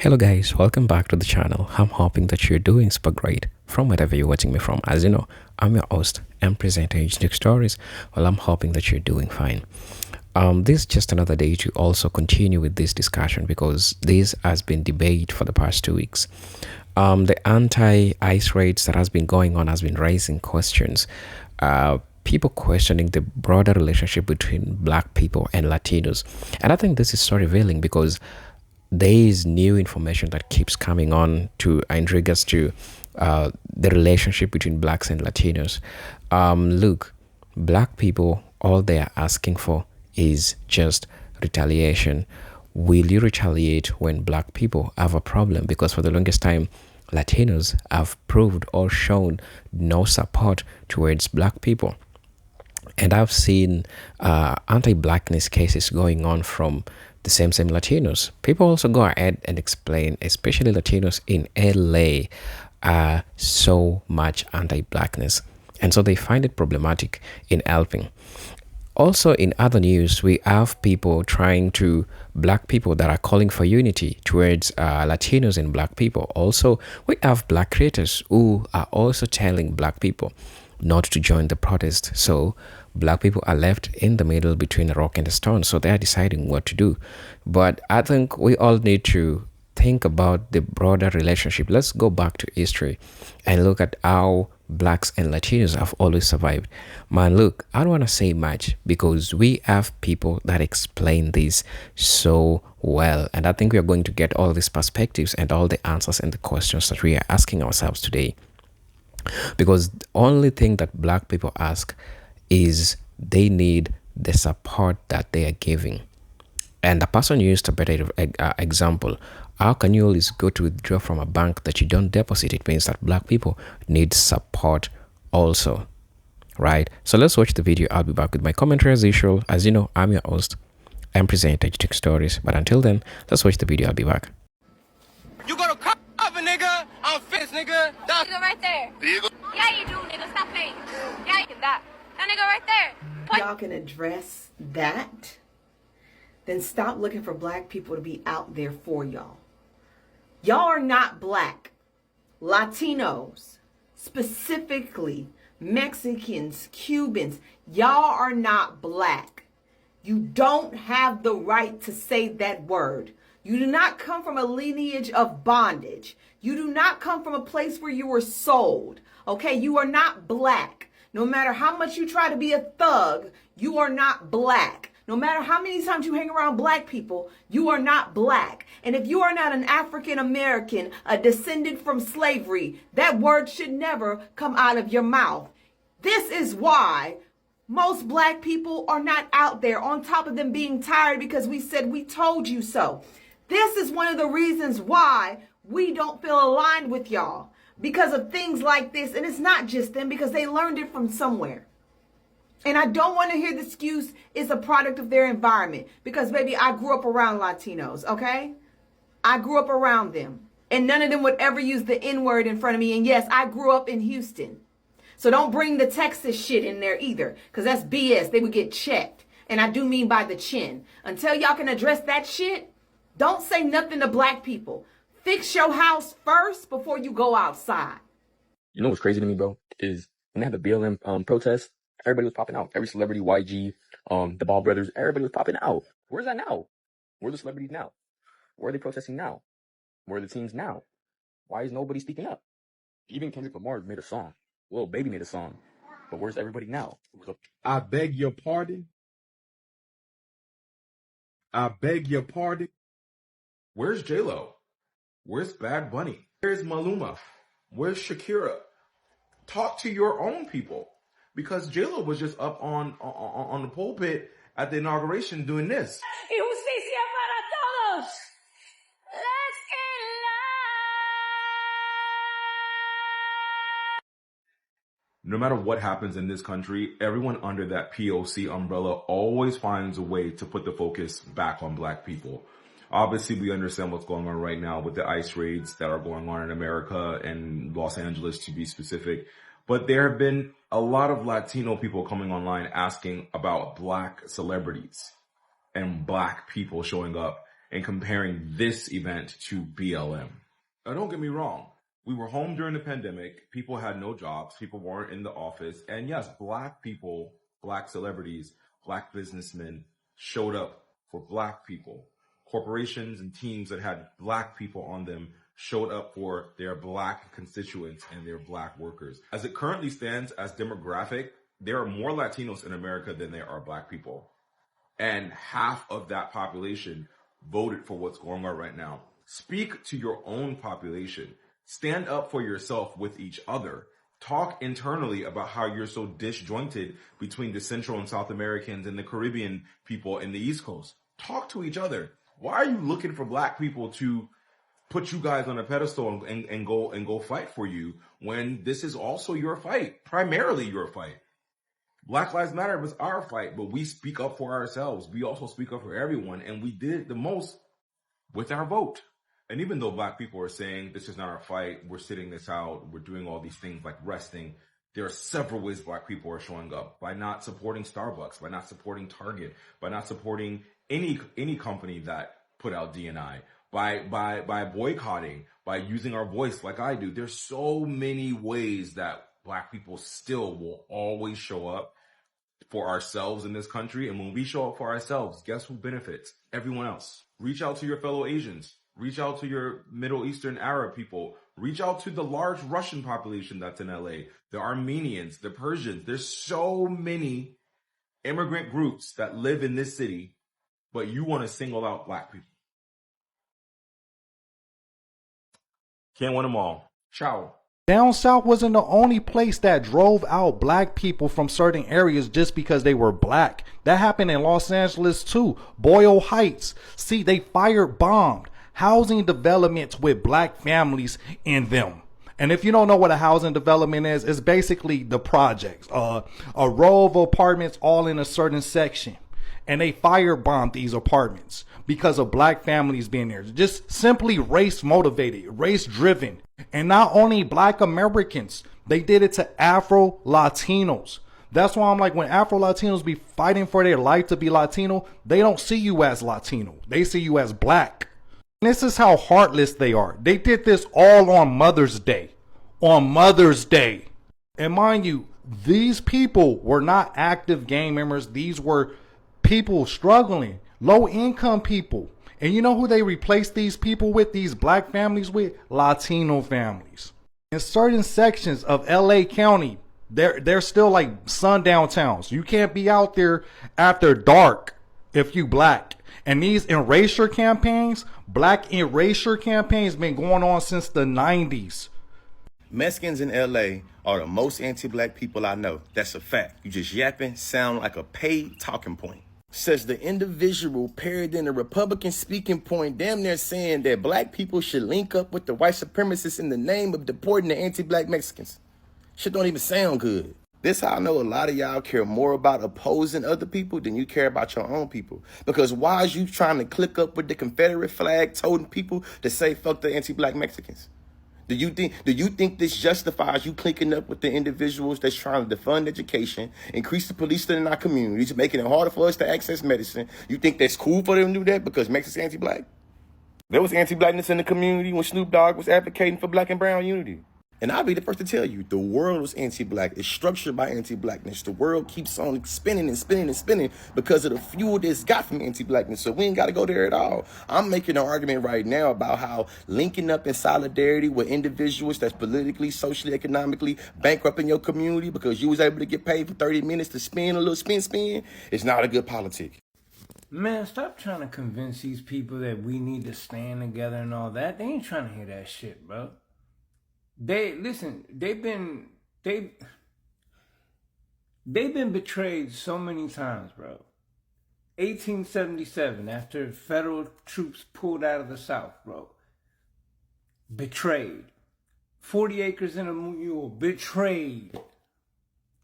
Hello guys, welcome back to the channel. I'm hoping that you're doing super great from wherever you're watching me from. As you know, I'm your host and presenter Historic Stories. Well, I'm hoping that you're doing fine. This is just another day to also continue with this discussion because this has been debate for the past 2 weeks. The anti-ICE raids that has been going on has been raising questions. People questioning the broader relationship between black people and Latinos. And I think this is so revealing because there is new information that keeps coming on to in regards to the relationship between blacks and Latinos. Look, black people, all they are asking for is just retaliation. Will you retaliate when black people have a problem? Because for the longest time, Latinos have proved or shown no support towards black people. And I've seen anti-blackness cases going on from the same Latinos. People also go ahead and explain, especially Latinos in LA, so much anti-blackness, and so they find it problematic in helping. Also, in other news, we have black people that are calling for unity towards Latinos and black people. Also, we have black creators who are also telling black people not to join the protest. So black people are left in the middle between a rock and a stone. So they are deciding what to do. But I think we all need to think about the broader relationship. Let's go back to history and look at how blacks and Latinos have always survived. Man, look, I don't want to say much because we have people that explain this so well. And I think we are going to get all these perspectives and all the answers and the questions that we are asking ourselves today. Because the only thing that black people ask is they need the support that they are giving. And the person used a better example. How can you always go to withdraw from a bank that you don't deposit? It means that black people need support also, right? So let's watch the video. I'll be back with my commentary as usual. As you know, I'm your host and presenter Historic Stories. But until then, let's watch the video. I'll be back. You go to cover, nigga. I'm fist, nigga. That nigga right there. Yeah, you do, nigga. Stop paying. Yeah, you can that. That nigga right there. Y'all can address that, then stop looking for black people to be out there for y'all. Y'all are not black. Latinos, specifically Mexicans, Cubans, y'all are not black. You don't have the right to say that word. You do not come from a lineage of bondage. You do not come from a place where you were sold. Okay, you are not black. No matter how much you try to be a thug, you are not black. No matter how many times you hang around black people, you are not black. And if you are not an African American, a descendant from slavery, that word should never come out of your mouth. This is why most black people are not out there, on top of them being tired because we said we told you so. This is one of the reasons why we don't feel aligned with y'all, because of things like this. And it's not just them, because they learned it from somewhere. And I don't want to hear the excuse is a product of their environment, because baby, I grew up around Latinos, okay? I grew up around them, and none of them would ever use the N-word in front of me. And yes, I grew up in Houston. So don't bring the Texas shit in there either, because that's BS. They would get checked. And I do mean by the chin. Until y'all can address that shit, don't say nothing to black people. Fix your house first before you go outside. You know what's crazy to me, bro, is when they had the BLM protest, everybody was popping out. Every celebrity, YG, the Ball brothers, everybody was popping out. Where's that now? Where are the celebrities now? Where are they protesting now? Where are the teams now? Why is nobody speaking up? Even Kendrick Lamar made a song. Lil Baby made a song. But where's everybody now? I beg your pardon. I beg your pardon. Where's J-Lo? Where's Bad Bunny? Where's Maluma? Where's Shakira? Talk to your own people. Because J-Lo was just up on the pulpit at the inauguration doing this. Y justicia para todos. Let's No matter what happens in this country, everyone under that POC umbrella always finds a way to put the focus back on black people. Obviously, we understand what's going on right now with the ICE raids that are going on in America and Los Angeles, to be specific. But there have been a lot of Latino people coming online asking about black celebrities and black people showing up and comparing this event to BLM. Now, don't get me wrong. We were home during the pandemic. People had no jobs. People weren't in the office. And yes, Black people, Black celebrities, Black businessmen showed up for Black people. Corporations and teams that had Black people on them showed up for their Black constituents and their Black workers. As it currently stands as demographic, there are more Latinos in America than there are Black people. And half of that population voted for what's going on right now. Speak to your own population. Stand up for yourself with each other. Talk internally about how you're so disjointed between the Central and South Americans and the Caribbean people in the East Coast. Talk to each other. Why are you looking for Black people to put you guys on a pedestal and go fight for you when this is also your fight, primarily your fight? Black Lives Matter was our fight, but we speak up for ourselves. We also speak up for everyone, and we did it the most with our vote. And even though Black people are saying this is not our fight, we're sitting this out, we're doing all these things like resting, there are several ways Black people are showing up by not supporting Starbucks, by not supporting Target, by not supporting any company that put out D&I, by boycotting, by using our voice like I do. There's so many ways that Black people still will always show up for ourselves in this country. And when we show up for ourselves, guess who benefits? Everyone else. Reach out to your fellow Asians. Reach out to your Middle Eastern Arab people. Reach out to the large Russian population that's in LA, the Armenians, the Persians. There's so many immigrant groups that live in this city, but you want to single out Black people. Can't win them all. Ciao. Down south wasn't the only place that drove out Black people from certain areas just because they were Black. That happened in Los Angeles too. Boyle Heights. See, they firebombed housing developments with Black families in them. And if you don't know what a housing development is, it's basically the projects, a row of apartments all in a certain section. And they firebombed these apartments because of Black families being there. Just simply race motivated, race driven. And not only Black Americans, they did it to Afro Latinos. That's why I'm like, when Afro Latinos be fighting for their life to be Latino, they don't see you as Latino. They see you as Black. And this is how heartless they are. They did this all on Mother's Day. On Mother's Day. And mind you, these people were not active gang members. These were people struggling, low income people. And you know who they replaced these people with, these Black families with? Latino families. In certain sections of LA County, they're still like sundown towns. You can't be out there after dark if you Black. And these erasure campaigns, Black erasure campaigns, been going on since the 90s. Mexicans in LA are the most anti-Black people I know. That's a fact. You just yapping, sound like a paid talking point. Says the individual parodying a Republican speaking point, damn near saying that Black people should link up with the white supremacists in the name of deporting the anti-Black Mexicans. Shit don't even sound good. This how I know a lot of y'all care more about opposing other people than you care about your own people. Because why is you trying to click up with the Confederate flag toting people to say fuck the anti-Black Mexicans? Do you think this justifies you clicking up with the individuals that's trying to defund education, increase the policing in our communities, making it harder for us to access medicine? You think that's cool for them to do that because Mexicans anti-Black? There was anti-Blackness in the community when Snoop Dogg was advocating for Black and brown unity. And I'll be the first to tell you, the world is anti-Black. It's structured by anti-Blackness. The world keeps on spinning and spinning and spinning because of the fuel that's got from anti-Blackness. So we ain't got to go there at all. I'm making an argument right now about how linking up in solidarity with individuals that's politically, socially, economically bankrupt in your community because you was able to get paid for 30 minutes to spin a little spin is not a good politic. Man, stop trying to convince these people that we need to stand together and all that. They ain't trying to hear that shit, bro. They've been betrayed so many times, bro. 1877, after federal troops pulled out of the South, bro. Betrayed. 40 acres in a mule, betrayed.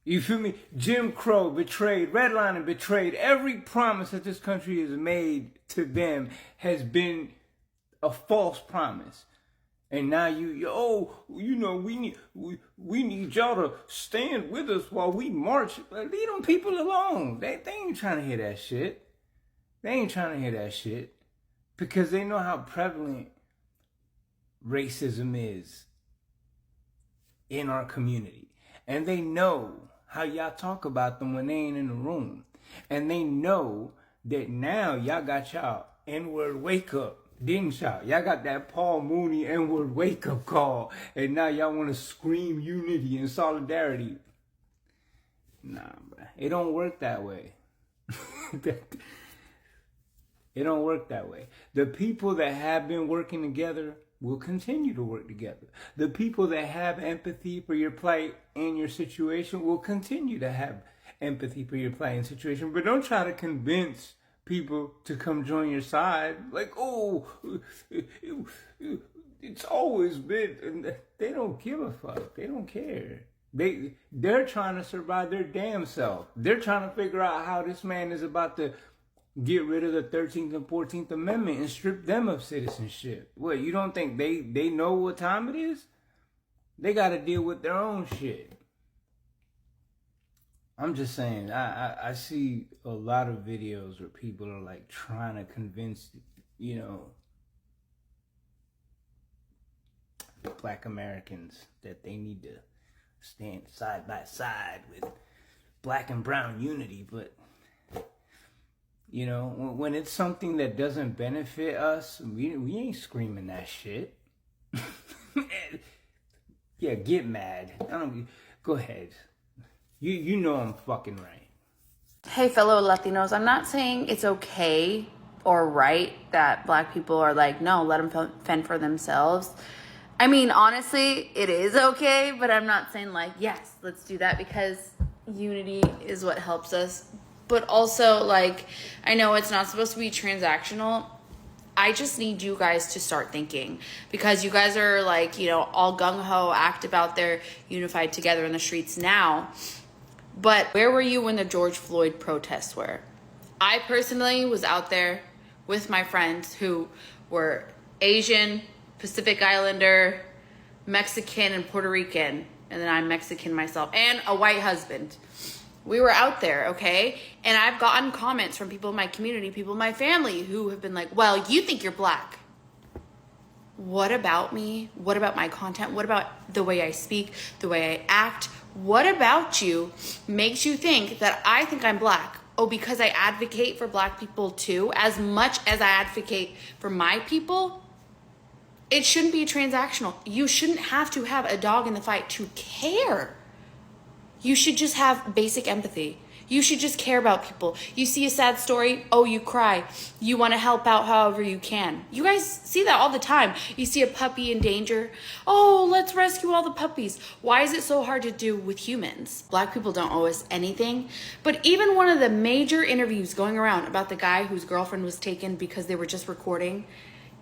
You feel me? Jim Crow, betrayed. Redlining, betrayed. Every promise that this country has made to them has been a false promise. And now we need y'all to stand with us while we march. Leave them people alone. They ain't trying to hear that shit. They ain't trying to hear that shit. because they know how prevalent racism is in our community. And they know how y'all talk about them when they ain't in the room. And they know that now y'all got y'all N-word wake up, didn't y'all? Y'all got that Paul Mooney N-word wake up call. And now y'all want to scream unity and solidarity. Nah, bro. It don't work that way. It don't work that way. The people that have been working together will continue to work together. The people that have empathy for your plight and your situation will continue to have empathy for your plight and situation. But don't try to convince people to come join your side. Like, oh, it's always been. They don't give a fuck. They don't care. They're trying to survive their damn self. They're trying to figure out how this man is about to get rid of the 13th and 14th Amendment and strip them of citizenship. What, you don't think they know what time it is? They got to deal with their own shit. I'm just saying, I see a lot of videos where people are like trying to convince, you know, Black Americans that they need to stand side by side with Black and brown unity, but you know, when it's something that doesn't benefit us, we ain't screaming that shit. Yeah, get mad. Go ahead. You know I'm fucking right. Hey, fellow Latinos, I'm not saying it's okay or right that Black people are like, no, let them fend for themselves. I mean, honestly, it is okay, but I'm not saying like, yes, let's do that, because unity is what helps us. But also, like, I know it's not supposed to be transactional. I just need you guys to start thinking, because you guys are like, you know, all gung-ho, active out there, unified together in the streets now. But where were you when the George Floyd protests were? I personally was out there with my friends who were Asian, Pacific Islander, Mexican, and Puerto Rican. And then I'm Mexican myself, and a white husband. We were out there, okay? And I've gotten comments from people in my community, people in my family who have been like, well, you think you're Black. What about me? What about my content? What about the way I speak, the way I act? What about you makes you think that I think I'm Black? Oh, because I advocate for Black people too, as much as I advocate for my people? It shouldn't be transactional. You shouldn't have to have a dog in the fight to care. You should just have basic empathy. You should just care about people. You see a sad story, oh, you cry. You want to help out however you can. You guys see that all the time. You see a puppy in danger. Oh, let's rescue all the puppies. Why is it so hard to do with humans? Black people don't owe us anything. But even one of the major interviews going around about the guy whose girlfriend was taken because they were just recording,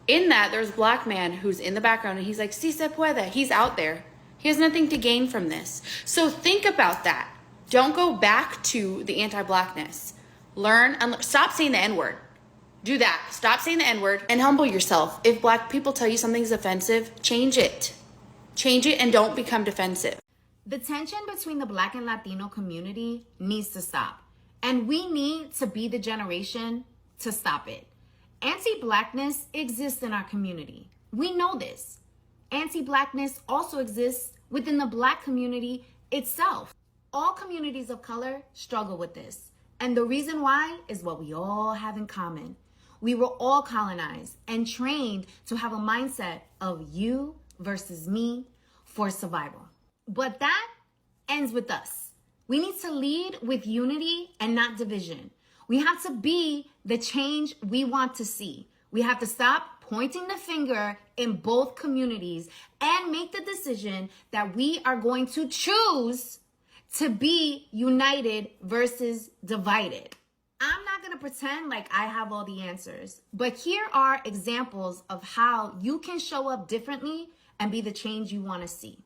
in that there's a Black man who's in the background and he's like, si se puede. He's out there. He has nothing to gain from this. So think about that. Don't go back to the anti-Blackness. Learn and stop saying the N-word. Do that. Stop saying the N-word and humble yourself. If Black people tell you something's offensive, change it. Change it and don't become defensive. The tension between the Black and Latino community needs to stop. And we need to be the generation to stop it. Anti-Blackness exists in our community. We know this. Anti-Blackness also exists within the Black community itself. All communities of color struggle with this. And the reason why is what we all have in common. We were all colonized and trained to have a mindset of you versus me for survival. But that ends with us. We need to lead with unity and not division. We have to be the change we want to see. We have to stop pointing the finger in both communities and make the decision that we are going to choose to be united versus divided. I'm not going to pretend like I have all the answers, but here are examples of how you can show up differently and be the change you want to see.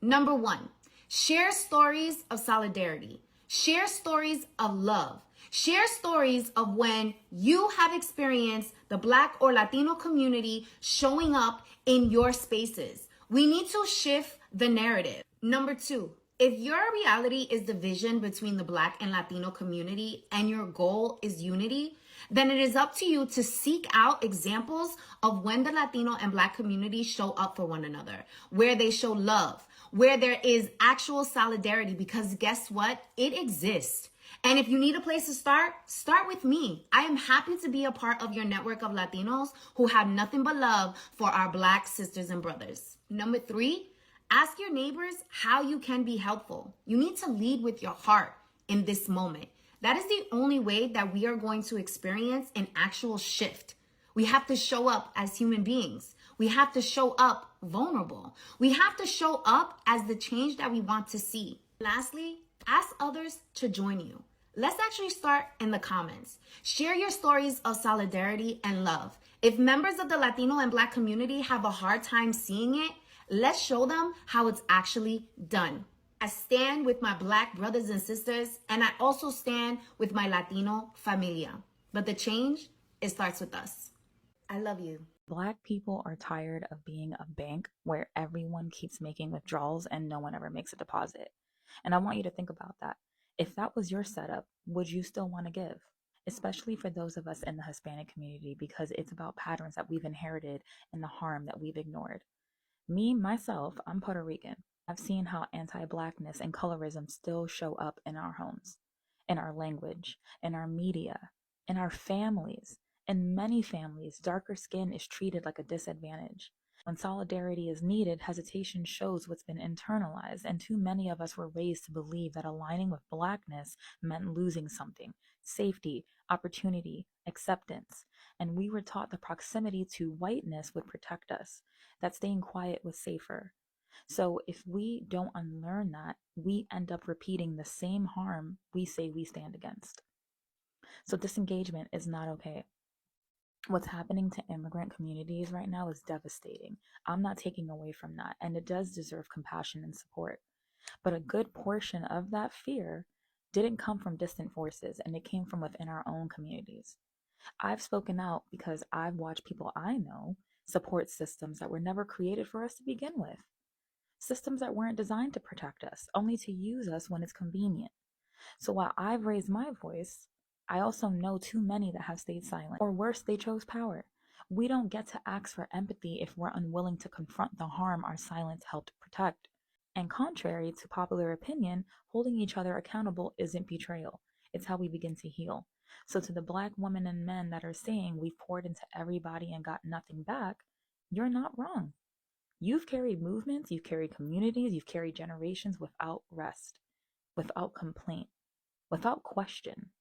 Number 1, share stories of solidarity. Share stories of love. Share stories of when you have experienced the Black or Latino community showing up in your spaces. We need to shift the narrative. Number 2, if your reality is division between the Black and Latino community and your goal is unity, then it is up to you to seek out examples of when the Latino and Black communities show up for one another, where they show love, where there is actual solidarity, because guess what? It exists. And if you need a place to start with me. I am happy to be a part of your network of Latinos who have nothing but love for our Black sisters and brothers. Number 3, ask your neighbors how you can be helpful. You need to lead with your heart in this moment. That is the only way that we are going to experience an actual shift. We have to show up as human beings. We have to show up vulnerable. We have to show up as the change that we want to see. Lastly, ask others to join you. Let's actually start in the comments. Share your stories of solidarity and love. If members of the Latino and Black community have a hard time seeing it, let's show them how it's actually done. I stand with my Black brothers and sisters, and I also stand with my Latino familia. But the change, it starts with us. I love you. Black people are tired of being a bank where everyone keeps making withdrawals and no one ever makes a deposit. And I want you to think about that. If that was your setup, would you still want to give? Especially for those of us in the Hispanic community, because it's about patterns that we've inherited and the harm that we've ignored. Me, myself, I'm Puerto Rican. I've seen how anti-blackness and colorism still show up in our homes, in our language, in our media, in our families. In many families, darker skin is treated like a disadvantage. When solidarity is needed, hesitation shows what's been internalized, and too many of us were raised to believe that aligning with Blackness meant losing something: safety, opportunity, acceptance. And we were taught the proximity to whiteness would protect us, that staying quiet was safer. So if we don't unlearn that, we end up repeating the same harm we say we stand against. So disengagement is not okay. What's happening to immigrant communities right now is devastating. I'm not taking away from that, and it does deserve compassion and support. But a good portion of that fear didn't come from distant forces, and it came from within our own communities. I've spoken out because I've watched people I know support systems that were never created for us to begin with. Systems that weren't designed to protect us, only to use us when it's convenient. So while I've raised my voice, I also know too many that have stayed silent, or worse, they chose power. We don't get to ask for empathy if we're unwilling to confront the harm our silence helped protect. And contrary to popular opinion, holding each other accountable isn't betrayal. It's how we begin to heal. So to the Black women and men that are saying we've poured into everybody and got nothing back, you're not wrong. You've carried movements, you've carried communities, you've carried generations without rest, without complaint, without question.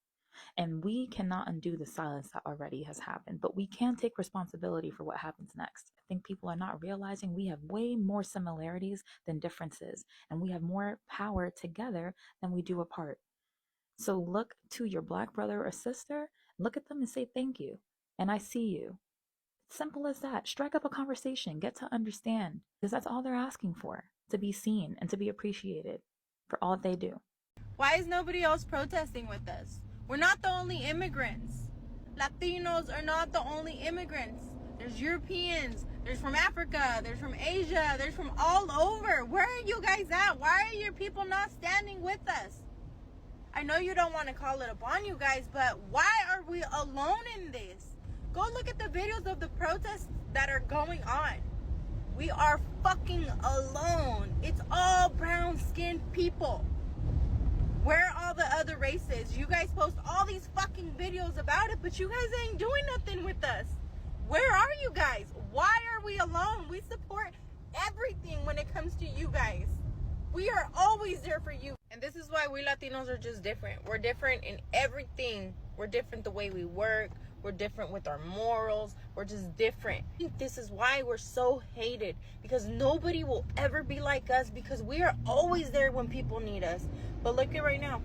And we cannot undo the silence that already has happened, but we can take responsibility for what happens next. I think people are not realizing we have way more similarities than differences, and we have more power together than we do apart. So look to your Black brother or sister, look at them and say thank you, and I see you. Simple as that. Strike up a conversation, get to understand, because that's all they're asking for, to be seen and to be appreciated for all they do. Why is nobody else protesting with us? We're not the only immigrants. Latinos are not the only immigrants. There's Europeans, there's from Africa, there's from Asia, there's from all over. Where are you guys at? Why are your people not standing with us? I know you don't want to call it upon you guys, but why are we alone in this? Go look at the videos of the protests that are going on. We are fucking alone. It's all brown-skinned people. Where are all the other races? You guys post all these fucking videos about it, but you guys ain't doing nothing with us. Where are you guys? Why are we alone? We support everything when it comes to you guys. We are always there for you. And this is why we Latinos are just different. We're different in everything. We're different the way we work. We're different with our morals. We're just different. This is why we're so hated, because nobody will ever be like us, because we are always there when people need us. But look at right now.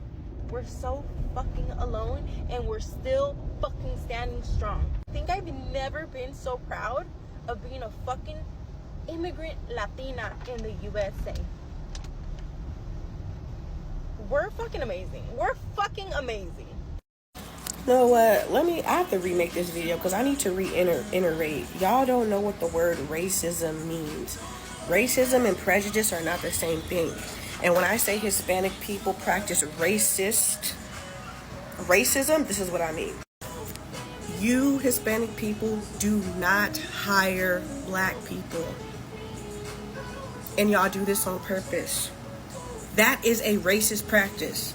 We're so fucking alone, and we're still fucking standing strong. I think I've never been so proud of being a fucking immigrant Latina in the USA. We're fucking amazing. We're fucking amazing. You know what? I have to remake this video because I need to reiterate. Y'all don't know what the word racism means. Racism and prejudice are not the same thing. And when I say Hispanic people practice racism, this is what I mean. You Hispanic people do not hire black people. And y'all do this on purpose. That is a racist practice.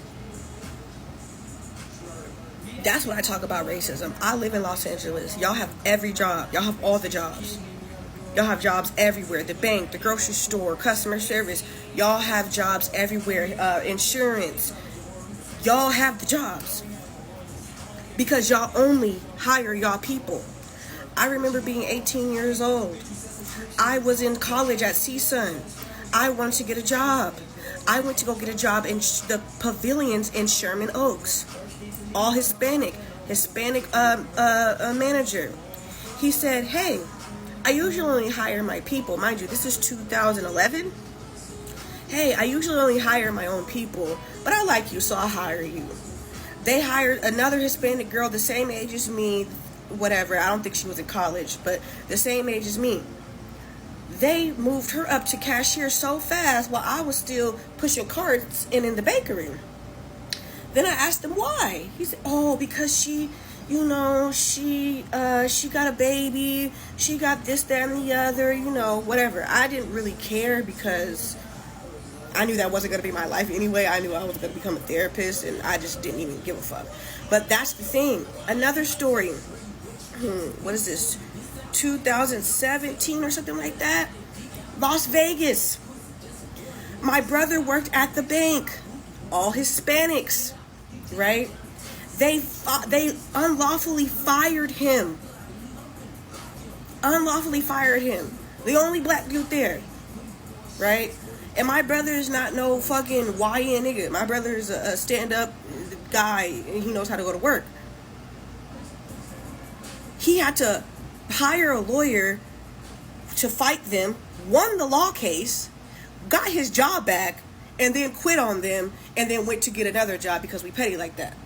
That's what I talk about racism. I live in Los Angeles. Y'all have every job. Y'all have all the jobs. Y'all have jobs everywhere. The bank, the grocery store, customer service. Y'all have jobs everywhere. Insurance. Y'all have the jobs. Because y'all only hire y'all people. I remember being 18 years old. I was in college at CSUN. I wanted to get a job. I went to go get a job in the pavilions in Sherman Oaks. All Hispanic manager. He said, hey, I usually only hire my people. Mind you, this is 2011. Hey, I usually only hire my own people, but I like you, so I'll hire you. They hired another Hispanic girl the same age as me, whatever. I don't think she was in college, but the same age as me. They moved her up to cashier so fast while I was still pushing carts in the bakery. Then I asked him why. He said, oh, because she got a baby, she got this, that, and the other, whatever. I didn't really care because I knew that wasn't going to be my life anyway. I knew I was going to become a therapist, and I just didn't even give a fuck. But that's the thing. Another story. What is this? 2017 or something like that? Las Vegas. My brother worked at the bank. All Hispanics, right? They unlawfully fired him. The only black dude there, right? And my brother is not no fucking YN nigga. My brother is a stand-up guy, and he knows how to go to work. He had to hire a lawyer to fight them, won the law case, got his job back, and then quit on them, and then went to get another job because we petty like that.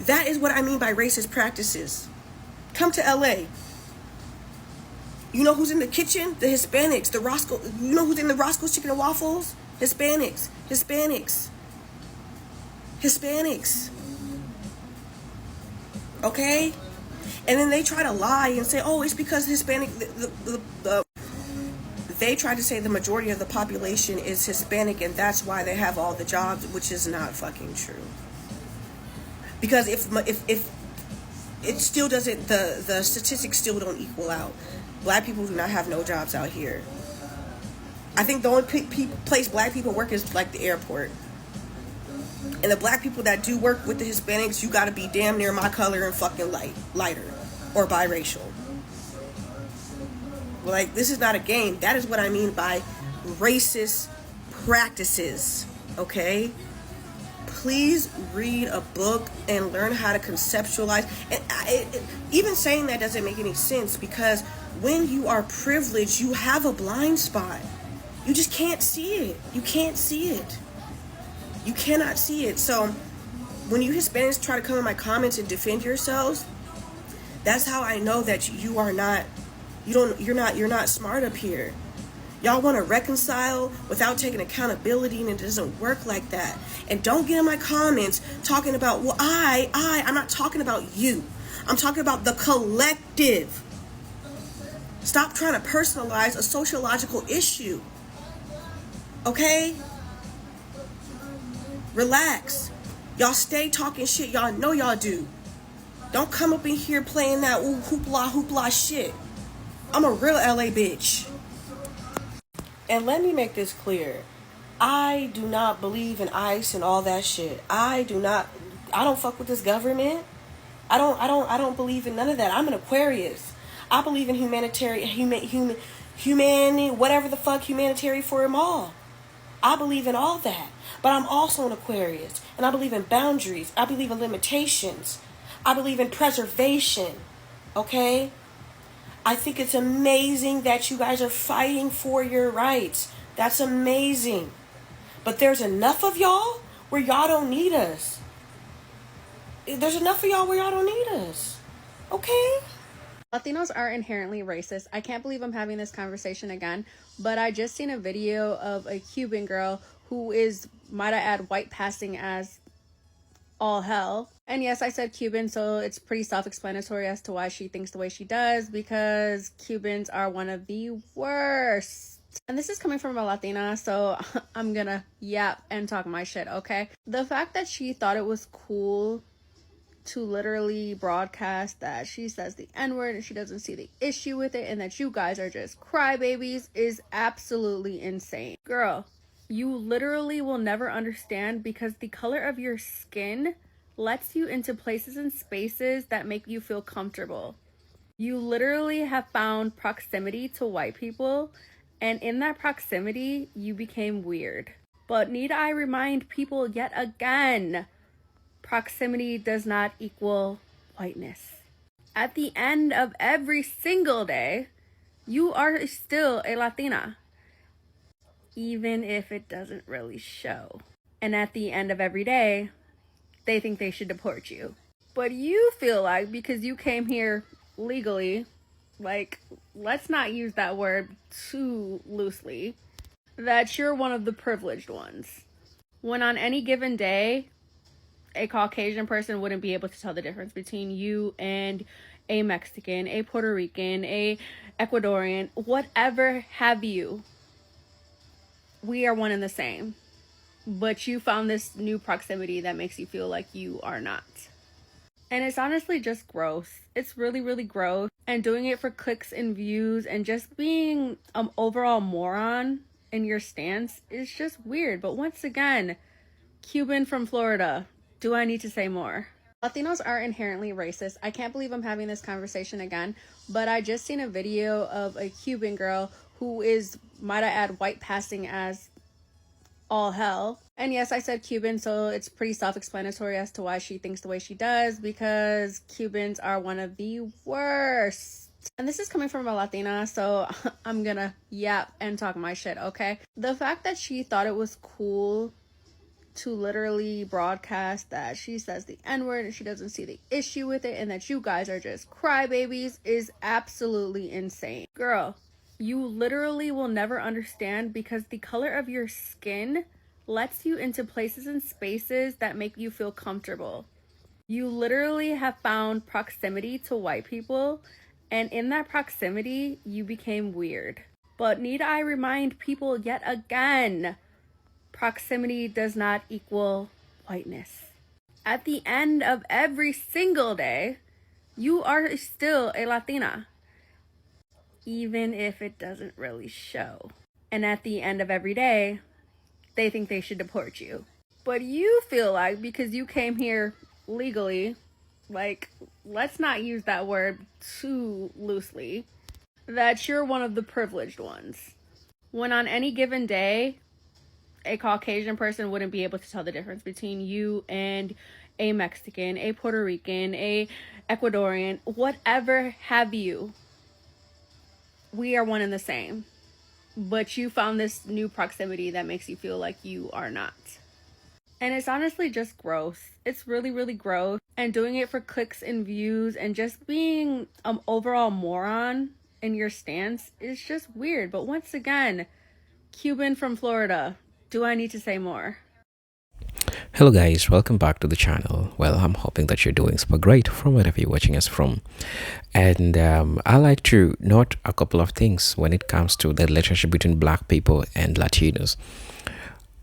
That is what I mean by racist practices. Come to LA. You know who's in the kitchen? The Hispanics. The Roscoe. You know who's in the Roscoe's Chicken and Waffles? Hispanics. Okay? And then they try to lie and say, oh, it's because Hispanic. They try to say the majority of the population is Hispanic and that's why they have all the jobs, which is not fucking true. Because if it still doesn't, the statistics still don't equal out. Black people do not have no jobs out here. I think the only place black people work is like the airport. And the black people that do work with the Hispanics, you gotta be damn near my color and fucking lighter or biracial. Like, this is not a game. That is what I mean by racist practices, okay? Please read a book and learn how to conceptualize. And even saying that doesn't make any sense because when you are privileged, you have a blind spot. You just can't see it. You can't see it. You cannot see it. So when you Hispanics try to come in my comments and defend yourselves, that's how I know that you are not, you're not smart up here. Y'all want to reconcile without taking accountability, and it doesn't work like that. And don't get in my comments talking about, well, I'm not talking about you. I'm talking about the collective. Stop trying to personalize a sociological issue. Okay? Relax. Y'all stay talking shit. Y'all know y'all do. Don't come up in here playing that hoopla shit. I'm a real LA bitch. And let me make this clear. I do not believe in ICE and all that shit. I don't fuck with this government. I don't believe in none of that. I'm an Aquarius. I believe in humanity, whatever the fuck, humanitarian for them all. I believe in all that. But I'm also an Aquarius. And I believe in boundaries. I believe in limitations. I believe in preservation. Okay? I think it's amazing that you guys are fighting for your rights. That's amazing. But there's enough of y'all where y'all don't need us. There's enough of y'all where y'all don't need us. Okay? Latinos are inherently racist. I can't believe I'm having this conversation again, but I just seen a video of a Cuban girl who is, might I add, white passing as all hell. And yes, I said Cuban, so it's pretty self-explanatory as to why she thinks the way she does, because Cubans are one of the worst. And this is coming from a Latina, so I'm gonna yap and talk my shit, okay? The fact that she thought it was cool to literally broadcast that she says the N-word and she doesn't see the issue with it and that you guys are just crybabies is absolutely insane. Girl, you literally will never understand, because the color of your skin lets you into places and spaces that make you feel comfortable. You literally have found proximity to white people, and in that proximity, you became weird. But need I remind people yet again, proximity does not equal whiteness. At the end of every single day, you are still a Latina, even if it doesn't really show. And at the end of every day, they think they should deport you. But you feel like because you came here legally, like, let's not use that word too loosely, that you're one of the privileged ones. When on any given day, a Caucasian person wouldn't be able to tell the difference between you and a Mexican, a Puerto Rican, a Ecuadorian, whatever have you. We are one and the same. But you found this new proximity that makes you feel like you are not. And it's honestly just gross. It's really, really gross. And doing it for clicks and views and just being an overall moron in your stance is just weird. But once again, Cuban from Florida. Do I need to say more? Latinos are inherently racist. I can't believe I'm having this conversation again, but I just seen a video of a Cuban girl who is, might I add, white passing as all hell. And yes, I said Cuban, so it's pretty self-explanatory as to why she thinks the way she does, because Cubans are one of the worst. And this is coming from a Latina, so I'm gonna yap and talk my shit, okay? The fact that she thought it was cool to literally broadcast that she says the N-word and she doesn't see the issue with it and that you guys are just crybabies is absolutely insane. Girl, you literally will never understand, because the color of your skin lets you into places and spaces that make you feel comfortable. You literally have found proximity to white people, and in that proximity, you became weird. But need I remind people yet again, proximity does not equal whiteness. At the end of every single day, you are still a Latina, even if it doesn't really show. And at the end of every day, they think they should deport you. But you feel like because you came here legally, like, let's not use that word too loosely, that you're one of the privileged ones. When on any given day, a Caucasian person wouldn't be able to tell the difference between you and a Mexican, a Puerto Rican, a Ecuadorian, whatever have you. We are one and the same. But you found this new proximity that makes you feel like you are not. And it's honestly just gross. It's really, really gross. And doing it for clicks and views and just being an overall moron in your stance is just weird. But once again, Cuban from Florida. Do I need to say more? Hello guys, welcome back to the channel. Well, I'm hoping that you're doing super great from wherever you're watching us from. And I like to note a couple of things when it comes to the relationship between black people and Latinos.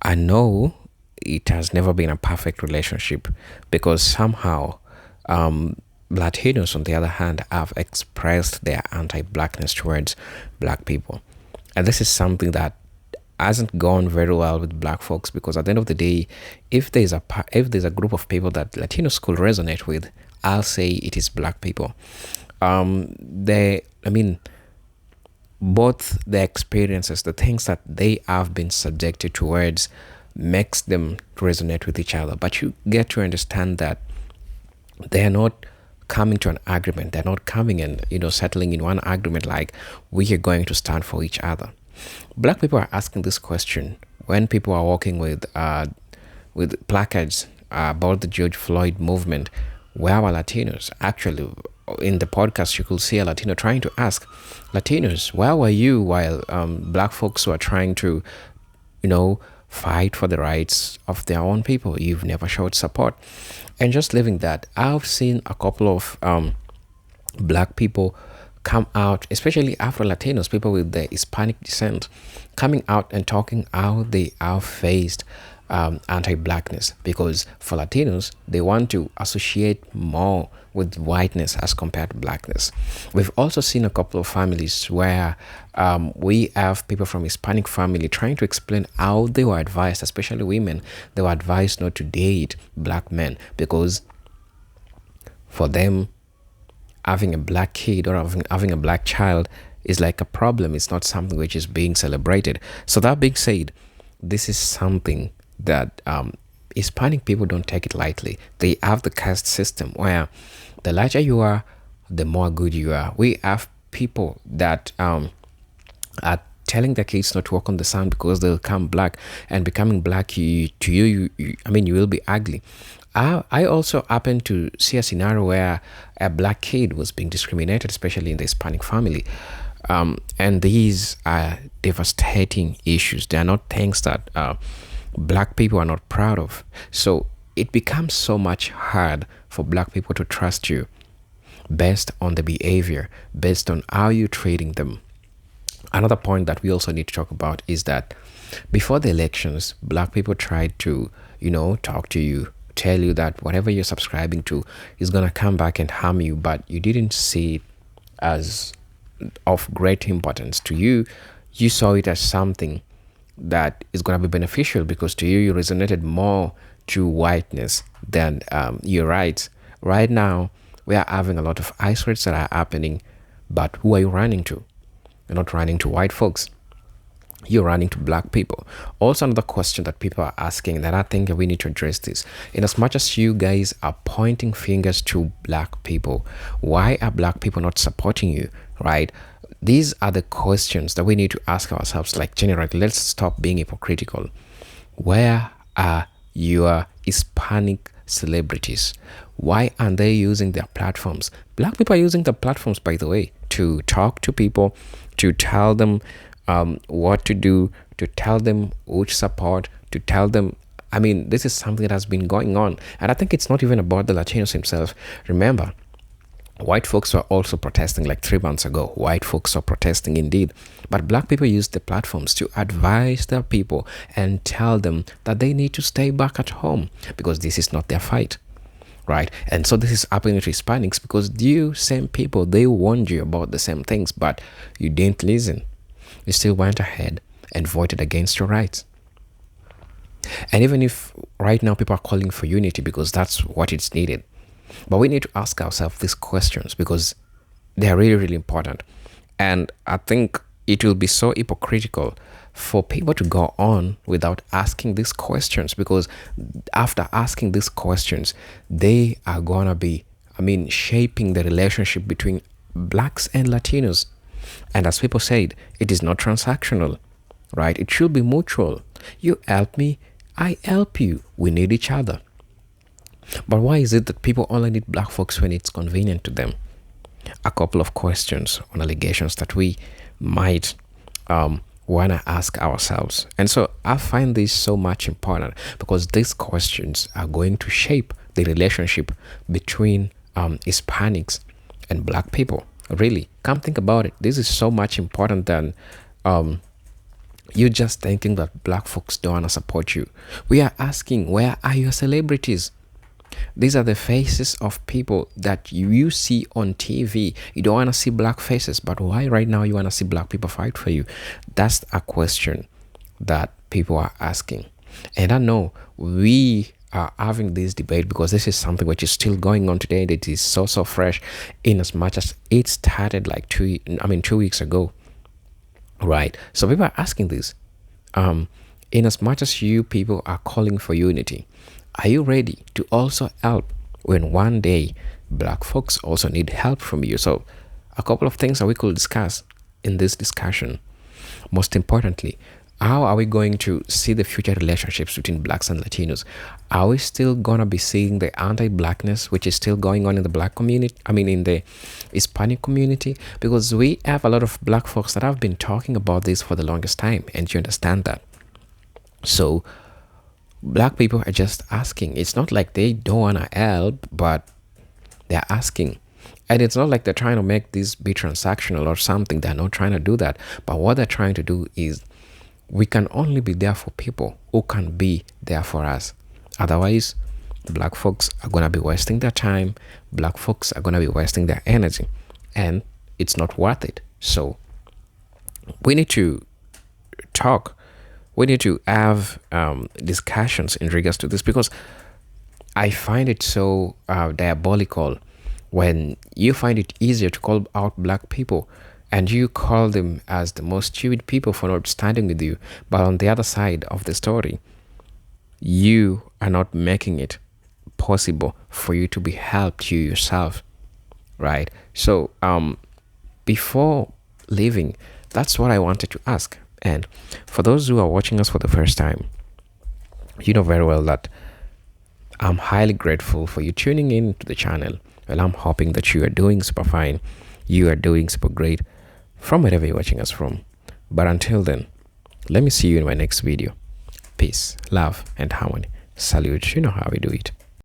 I know it has never been a perfect relationship, because somehow Latinos, on the other hand, have expressed their anti-blackness towards black people. And this is something that hasn't gone very well with black folks, because at the end of the day, if there's a group of people that Latinos could resonate with, I'll say it is black people. Both the experiences, the things that they have been subjected towards, makes them resonate with each other. But you get to understand that they're not coming to an agreement. They're not coming and settling in one agreement like we are going to stand for each other. Black people are asking this question when people are walking with placards about the George Floyd movement. Where are Latinos? Actually, in the podcast, you could see a Latino trying to ask Latinos, where were you while black folks were trying to, fight for the rights of their own people. You've never showed support. And just leaving that, I've seen a couple of black people come out, especially Afro Latinos, people with the Hispanic descent, coming out and talking how they have faced anti-blackness, because for Latinos, they want to associate more with whiteness as compared to blackness. We've also seen a couple of families where we have people from Hispanic family trying to explain how they were advised, especially women, they were advised not to date black men because for them, having a black kid or having a black child is like a problem. It's not something which is being celebrated. So that being said, this is something that Hispanic people don't take it lightly. They have the caste system where the larger you are, the more good you are. We have people that are telling their kids not to walk on the sun because they'll become black, and becoming black, you will be ugly. I also happened to see a scenario where a black kid was being discriminated, especially in the Hispanic family. And these are devastating issues. They are not things that black people are not proud of. So it becomes so much hard for black people to trust you based on the behavior, based on how you're treating them. Another point that we also need to talk about is that before the elections, black people tried to, talk to you, tell you that whatever you're subscribing to is going to come back and harm you, but you didn't see it as of great importance to you. You saw it as something that is going to be beneficial because to you resonated more to whiteness than your rights. Right now, we are having a lot of ICE raids that are happening, but who are you running to? You're not running to white folks. You're running to black people. Also, another question that people are asking, and I think we need to address this. In as much as you guys are pointing fingers to black people, why are black people not supporting you, right? These are the questions that we need to ask ourselves, like generally, let's stop being hypocritical. Where are your Hispanic celebrities? Why aren't they using their platforms? Black people are using the platforms, by the way, to talk to people, to tell them what to do, to tell them which support, to tell them, this is something that has been going on. And I think it's not even about the Latinos himself. Remember, white folks were also protesting like 3 months ago. White folks are protesting indeed. But black people use the platforms to advise their people and tell them that they need to stay back at home because this is not their fight. Right? And so this is happening to Hispanics because you same people, they warned you about the same things, but you didn't listen. You still went ahead and voted against your rights. And even if right now people are calling for unity because that's what it's needed, but we need to ask ourselves these questions because they are really, really important. And I think it will be so hypocritical for people to go on without asking these questions, because after asking these questions, they are going to be, shaping the relationship between blacks and Latinos. And as people said, it is not transactional, right? It should be mutual. You help me, I help you. We need each other. But why is it that people only need black folks when it's convenient to them? A couple of questions on allegations that we might want to ask ourselves. And so I find this so much important because these questions are going to shape the relationship between Hispanics and black people. Really, come think about it. This is so much important than you just thinking that black folks don't want to support you. We are asking, where are your celebrities? These are the faces of people that you see on TV. You don't want to see black faces, but why right now you want to see black people fight for you? That's a question that people are asking. And I know we are having this debate because this is something which is still going on today. That is so fresh, in as much as it started like 2 weeks ago, right? So people are asking this. In as much as you people are calling for unity, are you ready to also help when one day black folks also need help from you? So a couple of things that we could discuss in this discussion. Most importantly, how are we going to see the future relationships between blacks and Latinos? Are we still going to be seeing the anti-blackness, which is still going on in the black community? In the Hispanic community? Because we have a lot of black folks that have been talking about this for the longest time, and you understand that. So black people are just asking. It's not like they don't want to help, but they're asking. And it's not like they're trying to make this be transactional or something. They're not trying to do that. But what they're trying to do is, we can only be there for people who can be there for us. Otherwise, black folks are going to be wasting their time. Black folks are going to be wasting their energy. And it's not worth it. So we need to talk. We need to have discussions in regards to this, because I find it so diabolical when you find it easier to call out black people and you call them as the most stupid people for not standing with you. But on the other side of the story, you are not making it possible for you to be helped you yourself, right? So before leaving, that's what I wanted to ask. And for those who are watching us for the first time, you know very well that I'm highly grateful for you tuning in to the channel. Well, I'm hoping that you are doing super fine. You are doing super great from wherever you're watching us from. But until then, let me see you in my next video. Peace, love, and harmony. Salute. You know how we do it.